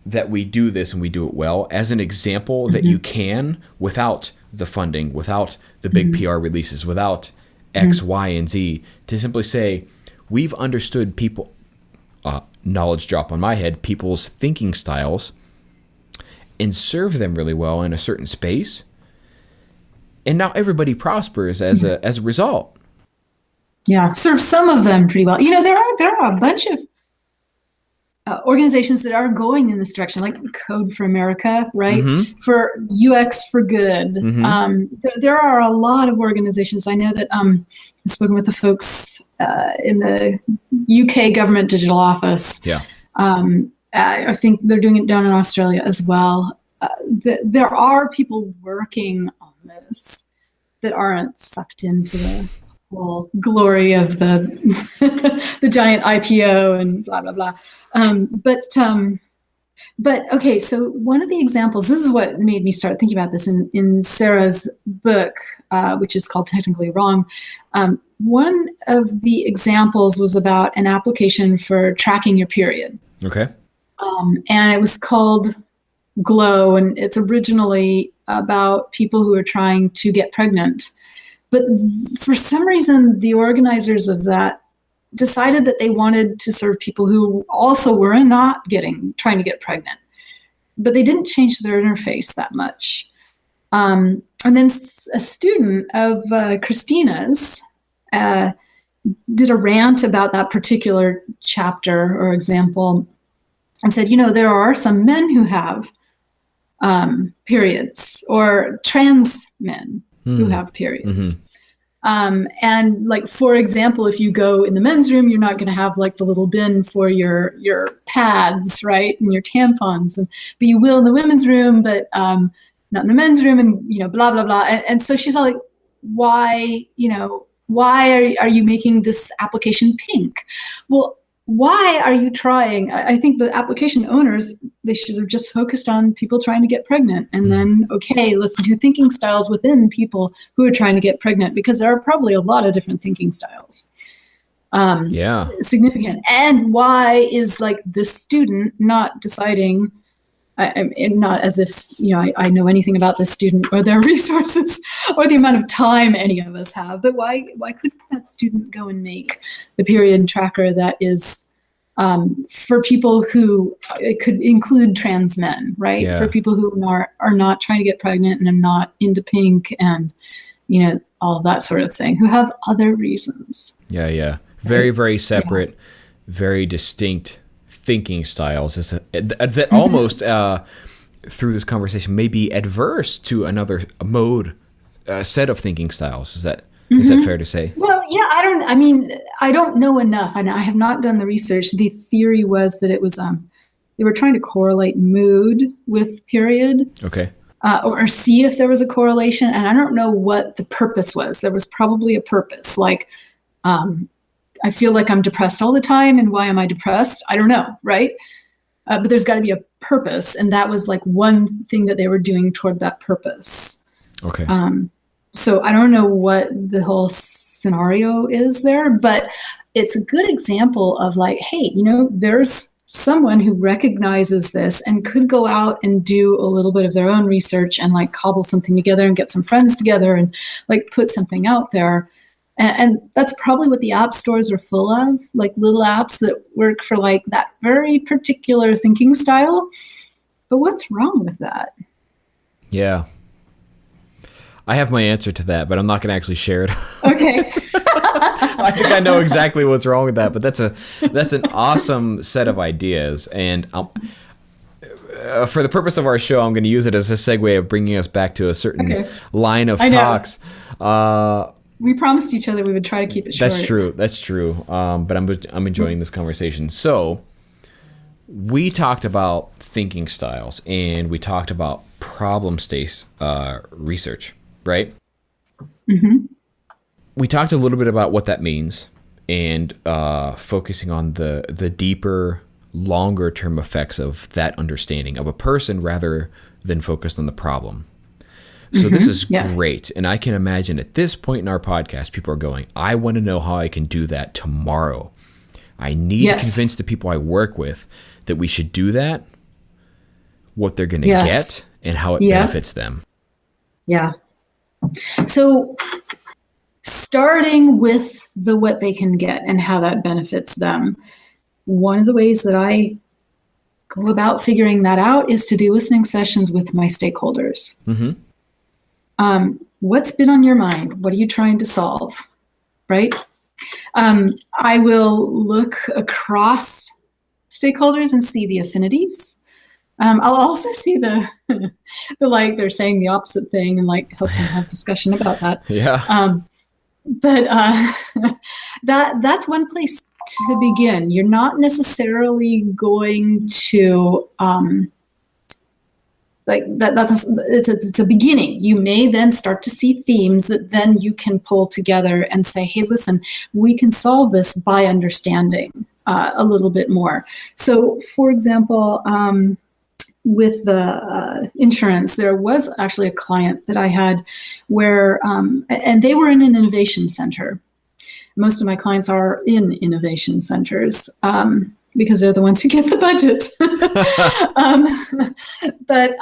that we do this and we do it well as an example that you can, without the funding, without the big PR releases, without X, Y, and Z, to simply say, we've understood people, knowledge drop on my head, people's thinking styles, and serve them really well in a certain space. And now everybody prospers as a result. Yeah, serve some of them pretty well. There are a bunch of organizations that are going in this direction, like Code for America, right? For UX for Good. There are a lot of organizations. I know that I've spoken with the folks in the UK government digital office. Yeah. I think they're doing it down in Australia as well. There are people working on this that aren't sucked into the whole glory of the giant IPO and blah, blah, blah. But okay, so one of the examples, this is what made me start thinking about this in Sarah's book, which is called Technically Wrong. One of the examples was about an application for tracking your period. Okay. And it was called Glow, and it's originally about people who are trying to get pregnant. But for some reason, the organizers of that decided that they wanted to serve people who also were not trying to get pregnant. But they didn't change their interface that much. And then a student of Christina's did a rant about that particular chapter or example and said, there are some men who have periods, or trans men who have periods. And like, for example, if you go in the men's room, you're not going to have like the little bin for your pads, right? And your tampons, but you will in the women's room, but not in the men's room, and, blah, blah, blah. And so she's all like, why are you making this application pink? Well, why are you trying? I think the application owners, they should have just focused on people trying to get pregnant. And then, okay, let's do thinking styles within people who are trying to get pregnant, because there are probably a lot of different thinking styles. Significant. And why is like this student not deciding, not as if, I know anything about this student or their resources or the amount of time any of us have, but why couldn't that student go and make the period tracker that is for people who, it could include trans men, right? Yeah. For people who are not trying to get pregnant and are not into pink and, all of that sort of thing, who have other reasons. Yeah. Very, very separate, very distinct thinking styles that almost through this conversation may be adverse to another set of thinking styles. Is that fair to say? Well, yeah, I don't know enough. I have not done the research. The theory was that it was they were trying to correlate mood with period. Okay. Or see if there was a correlation, and I don't know what the purpose was. There was probably a purpose, like I feel like I'm depressed all the time, and why am I depressed? I don't know, right? But there's got to be a purpose, and that was like one thing that they were doing toward that purpose. Okay. So I don't know what the whole scenario is there, but it's a good example of like, hey, there's someone who recognizes this and could go out and do a little bit of their own research and like cobble something together and get some friends together and like put something out there. And that's probably what the app stores are full of, like little apps that work for like that very particular thinking style. But what's wrong with that? Yeah. I have my answer to that, but I'm not going to actually share it. Okay. I think I know exactly what's wrong with that, but that's an awesome set of ideas. And for the purpose of our show, I'm going to use it as a segue of bringing us back to a certain line of talks. We promised each other we would try to keep it short. That's true. But I'm enjoying this conversation. So we talked about thinking styles, and we talked about problem space research, right? Mm-hmm. We talked a little bit about what that means, and focusing on the deeper, longer term effects of that understanding of a person rather than focused on the problem. So this is great. And I can imagine at this point in our podcast, people are going, I want to know how I can do that tomorrow. I need to convince the people I work with that we should do that, what they're going to get, and how it benefits them. Yeah. So starting with what they can get and how that benefits them, one of the ways that I go about figuring that out is to do listening sessions with my stakeholders. Mm-hmm. What's been on your mind? What are you trying to solve? Right? I will look across stakeholders and see the affinities. I'll also see the like they're saying the opposite thing and like help them have discussion about that. Yeah. But that's one place to begin. You're not necessarily going to like that. It's a beginning. You may then start to see themes that then you can pull together and say, hey, listen, we can solve this by understanding a little bit more. So, for example, with the insurance, there was actually a client that I had where, and they were in an innovation center. Most of my clients are in innovation centers because they're the ones who get the budget. But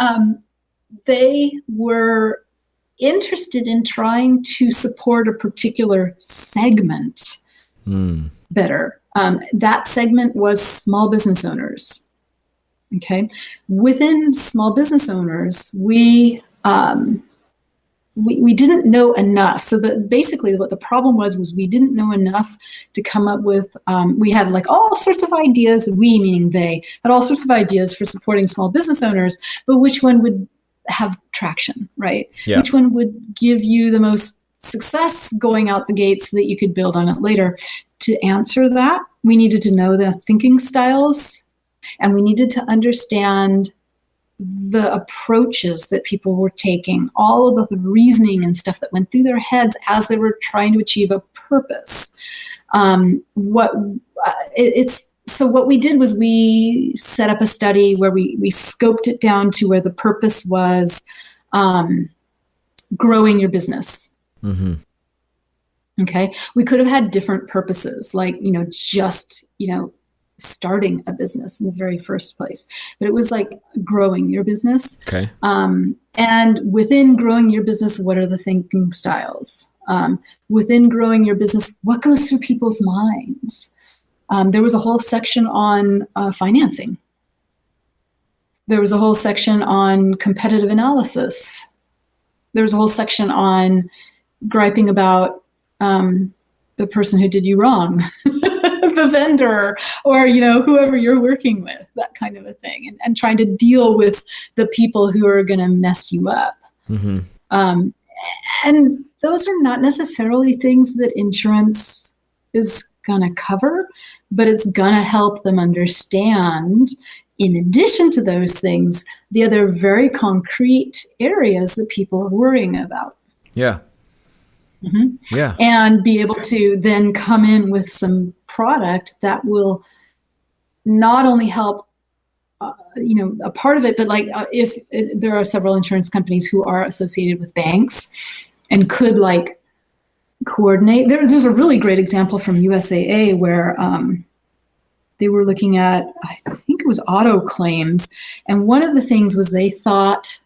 they were interested in trying to support a particular segment better. That segment was small business owners. Okay, within small business owners, we didn't know enough. So basically what the problem was we didn't know enough to come up with, we had like all sorts of ideas, we meaning they, had all sorts of ideas for supporting small business owners, but which one would have traction, right? Yeah. Which one would give you the most success going out the gates so that you could build on it later? To answer that, we needed to know the thinking styles, and we needed to understand the approaches that people were taking, all of the reasoning and stuff that went through their heads as they were trying to achieve a purpose. So what we did was we set up a study where we scoped it down to where the purpose was growing your business. Mm-hmm. Okay. We could have had different purposes, like, just, starting a business in the very first place, but it was like growing your business. Okay. And within growing your business, what are the thinking styles? Within growing your business, what goes through people's minds? There was a whole section on financing. There was a whole section on competitive analysis. There was a whole section on griping about the person who did you wrong. The vendor or whoever you're working with, that kind of a thing, and trying to deal with the people who are going to mess you up. Mm-hmm. And those are not necessarily things that insurance is going to cover, but it's going to help them understand, in addition to those things, the other very concrete areas that people are worrying about. Yeah. Mm-hmm. Yeah. And be able to then come in with some product that will not only help, a part of it, but if there are several insurance companies who are associated with banks and could coordinate. There's a really great example from USAA where they were looking at, I think it was auto claims. And one of the things was they thought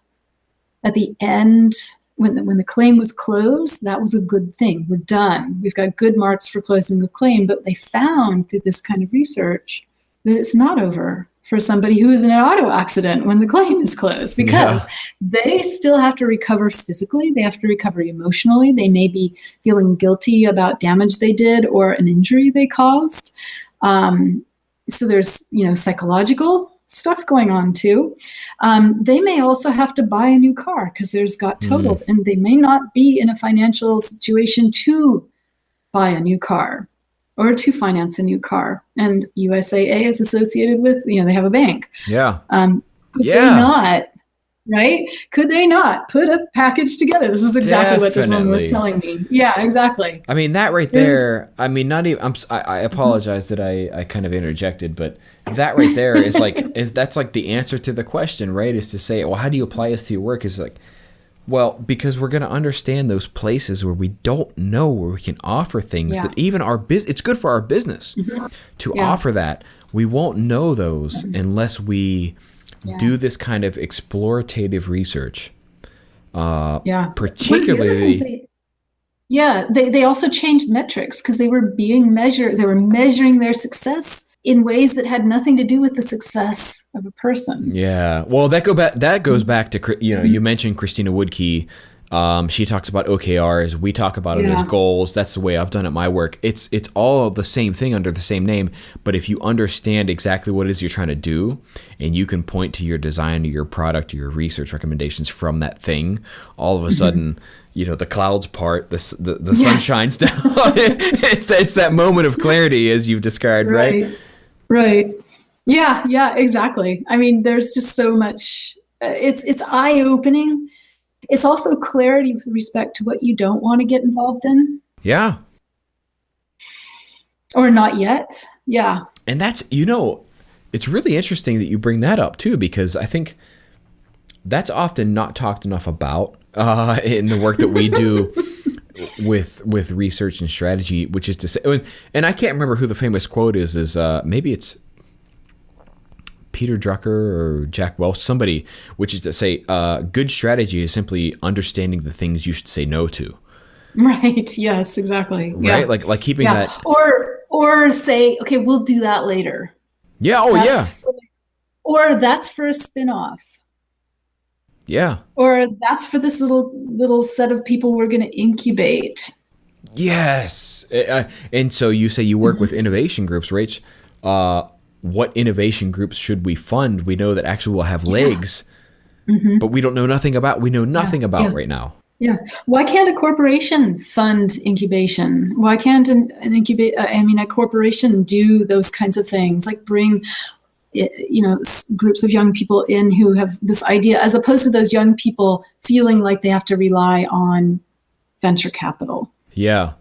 at the end, when the claim was closed, that was a good thing. We're done. We've got good marks for closing the claim. But they found through this kind of research that it's not over for somebody who is in an auto accident when the claim is closed, because they still have to recover physically. They have to recover emotionally. They may be feeling guilty about damage they did or an injury they caused. So there's, psychological stuff going on too. They may also have to buy a new car because theirs got totaled, and they may not be in a financial situation to buy a new car or to finance a new car. And USAA is associated with, they have a bank. Yeah. Could they not, right? Could they not put a package together? This is exactly what this woman was telling me. Yeah, exactly. I mean, that right there, I mean, not even, I apologize that I kind of interjected, but that right there is that's like the answer to the question, right? Is to say, well, how do you apply this to your work? Is like, well, because we're going to understand those places where we don't know, where we can offer things that even our business, it's good for our business to offer that. We won't know those unless we do this kind of explorative research. Particularly. They also changed metrics because they were being measured. They were measuring their success in ways that had nothing to do with the success of a person. Yeah. Well, that goes back to, you mentioned Christina Woodkey. She talks about OKRs. We talk about it as goals. That's the way I've done it in my work. It's all the same thing under the same name. But if you understand exactly what it is you're trying to do, and you can point to your design, to your product, to your research recommendations from that thing, all of a sudden, the clouds part, the sun shines down. It's that moment of clarity, as you've described, right? Right. Yeah, exactly. I mean, there's just so much. It's eye-opening. It's also clarity with respect to what you don't want to get involved in. Yeah. Or not yet. Yeah. And that's, it's really interesting that you bring that up too, because I think that's often not talked enough about in the work that we do with research and strategy, which is to say, and I can't remember who the famous quote is maybe it's Peter Drucker or Jack Welch, somebody, which is to say, good strategy is simply understanding the things you should say no to. Right. Yes, exactly. Right. Yeah. Like keeping that. Or say, okay, we'll do that later. Yeah. Oh, Or that's for a spin-off. Yeah. Or that's for this little set of people we're going to incubate. Yes. And so you say you work with innovation groups, Rach. What innovation groups should we fund? We know that actually will have legs, but we don't know nothing about. We know nothing about right now. Yeah. Why can't a corporation fund incubation? Why can't a corporation do those kinds of things, like bring, groups of young people in who have this idea, as opposed to those young people feeling like they have to rely on venture capital. Yeah.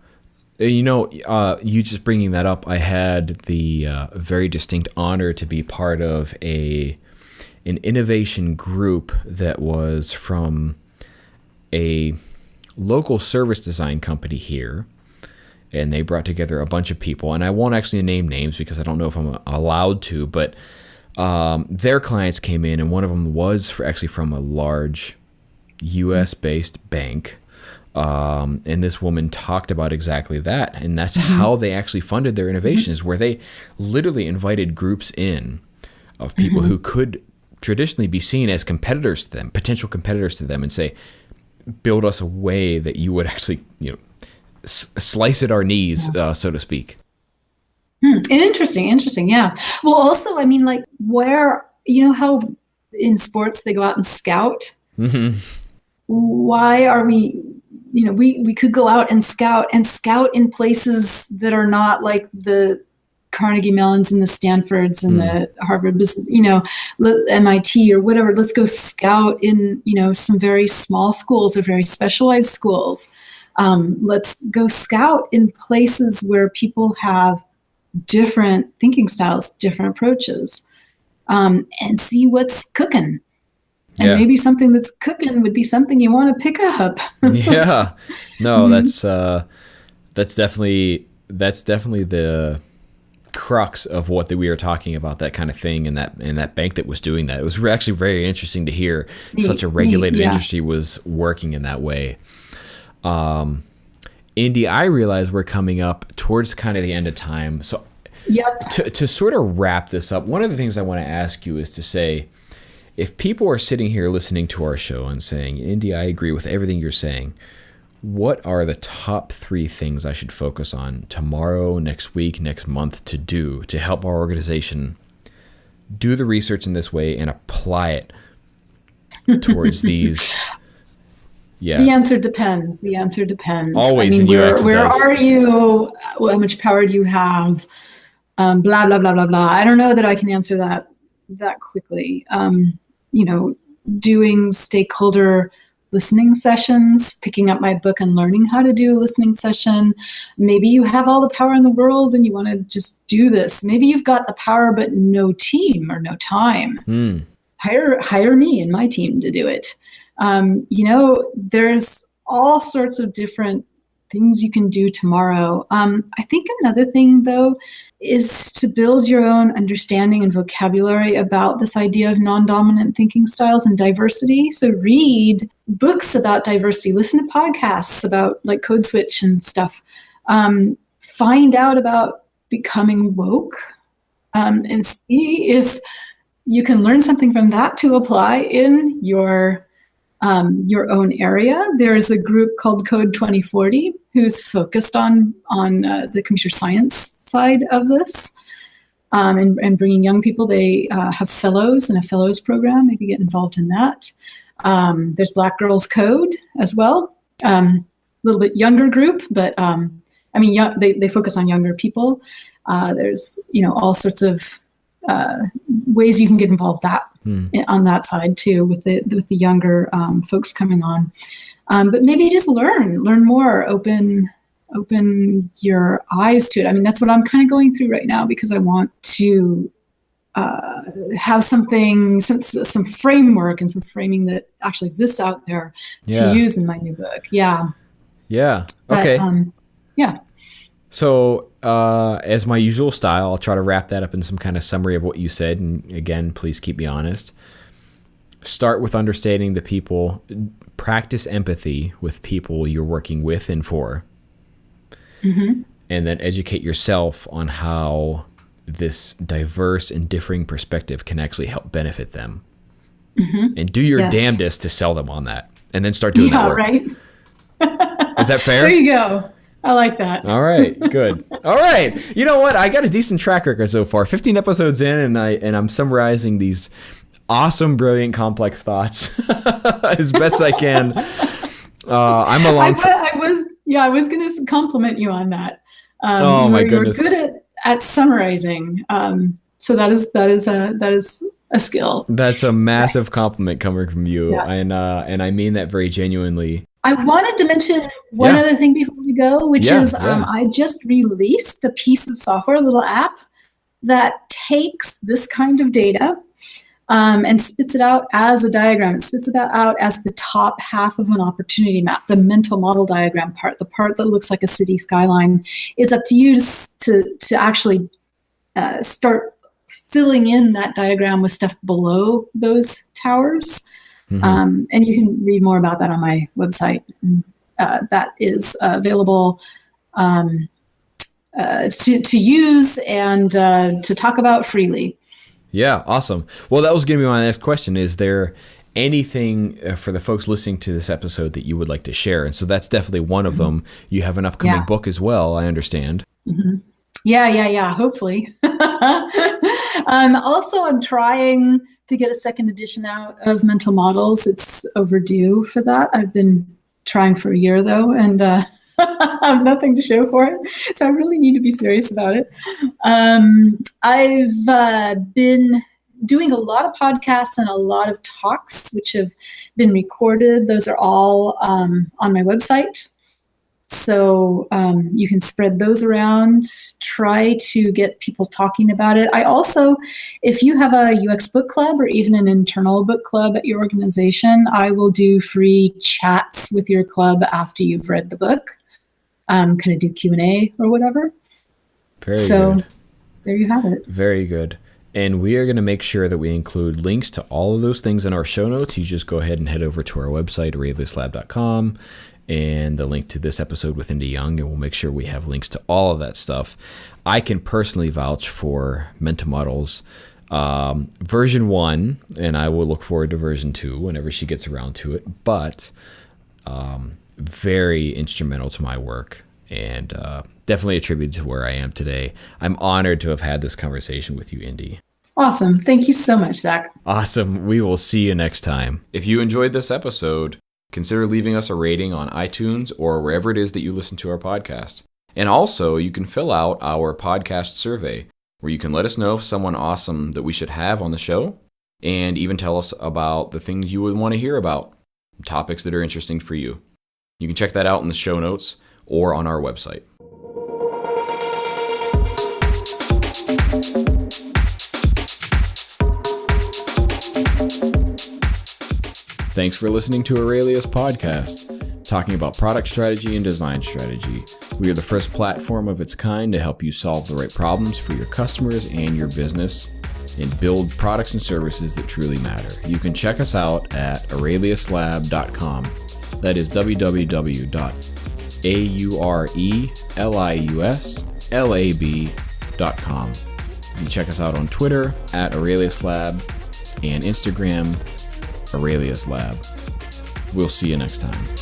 You just bringing that up, I had the very distinct honor to be part of an innovation group that was from a local service design company here, and they brought together a bunch of people, and I won't actually name names because I don't know if I'm allowed to, but their clients came in, and one of them was from a large U.S.-based bank. And this woman talked about exactly that. And that's how they actually funded their innovations, where they literally invited groups in of people who could traditionally be seen as competitors to them, potential competitors to them, and say, build us a way that you would actually, slice at our knees, so to speak. Interesting. Yeah. Well, also, where, how in sports they go out and scout. Why are we, we could go out and scout in places that are not like the Carnegie Mellons and the Stanfords and the Harvard Business, MIT or whatever. Let's go scout in, some very small schools or very specialized schools. Let's go scout in places where people have different thinking styles, different approaches, and see what's cooking. And maybe something that's cooking would be something you want to pick up. Yeah, no, that's definitely the crux of what we were talking about, that kind of thing, and that bank that was doing that. It was actually very interesting to hear such a regulated industry was working in that way. Indi, I realize we're coming up towards kind of the end of time, so Yep. To sort of wrap this up, one of the things I want to ask you is to say, if people are sitting here listening to our show and saying, Indi, I agree with everything you're saying, what are the top 3 things I should focus on tomorrow, next week, next month to do to help our organization do the research in this way and apply it towards these? Yeah. The answer depends. Always. I mean, in UX where does. are you? How much power do you have? Blah, blah, blah, blah, blah. I don't know that I can answer that quickly. Doing stakeholder listening sessions, picking up my book and learning how to do a listening session. Maybe you have all the power in the world and you want to just do this. Maybe you've got the power but no team or no time. Hire me and my team to do it. There's all sorts of different things you can do tomorrow. I think another thing, though, is to build your own understanding and vocabulary about this idea of non-dominant thinking styles and diversity. So read books about diversity, listen to podcasts about like Code Switch and stuff. Find out about becoming woke, and see if you can learn something from that to apply in your own area. There's a group called Code 2040 who's focused on the computer science side of this, and bringing young people. They have fellows and a fellows program. Maybe get involved in that. There's Black Girls Code as well. A little bit younger group, but they focus on younger people. There's all sorts of ways you can get involved on that side too, with the younger folks coming on. But maybe just learn more, open your eyes to it. I mean, that's what I'm kind of going through right now, because I want to have some framework and some framing that actually exists out there to use in my new book. Yeah. Okay. Yeah. So, as my usual style, I'll try to wrap that up in some kind of summary of what you said. And again, please keep me honest. Start with understanding the people. Practice empathy with people you're working with and for. Mm-hmm. And then educate yourself on how this diverse and differing perspective can actually help benefit them. Mm-hmm. And do your damnedest to sell them on that. And then start doing that work. Right. Is that fair? There you go. I like that. All right, good. All right. You know what? I got a decent track record so far. 15 episodes in, and I'm summarizing these awesome, brilliant, complex thoughts as best I can. I'm a long. I was going to compliment you on that. My goodness, you're good at summarizing. So that is a skill. That's a massive compliment coming from you, and I mean that very genuinely. I wanted to mention one other thing before we go, which is I just released a piece of software, a little app that takes this kind of data and spits it out as a diagram. It spits it out as the top half of an opportunity map, the mental model diagram part, the part that looks like a city skyline. It's up to you to actually start filling in that diagram with stuff below those towers. Mm-hmm. And you can read more about that on my website. That is available to use and to talk about freely. Yeah, awesome. Well, that was going to be my next question. Is there anything for the folks listening to this episode that you would like to share? And so that's definitely one of them. You have an upcoming book as well, I understand. Mm-hmm. Yeah. Hopefully. Also, I'm trying to get a second edition out of Mental Models. It's overdue for that. I've been trying for a year, though, and I have nothing to show for it. So I really need to be serious about it. I've been doing a lot of podcasts and a lot of talks, which have been recorded. Those are all on my website. So you can spread those around, try to get people talking about it. I also, if you have a UX book club or even an internal book club at your organization, I will do free chats with your club after you've read the book, kind of do Q&A or whatever. Very good. There you have it. Very good. And we are going to make sure that we include links to all of those things in our show notes. You just go ahead and head over to our website, aureliuslab.com. And the link to this episode with Indi Young, and we'll make sure we have links to all of that stuff. I can personally vouch for Mentimuddle's version 1, and I will look forward to version 2 whenever she gets around to it, but very instrumental to my work, and definitely attributed to where I am today. I'm honored to have had this conversation with you, Indi. Awesome. Thank you so much, Zach. Awesome. We will see you next time. If you enjoyed this episode, consider leaving us a rating on iTunes or wherever it is that you listen to our podcast. And also, you can fill out our podcast survey, where you can let us know if someone awesome that we should have on the show, and even tell us about the things you would want to hear about, topics that are interesting for you. You can check that out in the show notes or on our website. Thanks for listening to Aurelius Podcast, talking about product strategy and design strategy. We are the first platform of its kind to help you solve the right problems for your customers and your business and build products and services that truly matter. You can check us out at aureliuslab.com. That is www.aureliuslab.com. You can check us out on Twitter at aureliuslab and Instagram Aurelius Lab. We'll see you next time.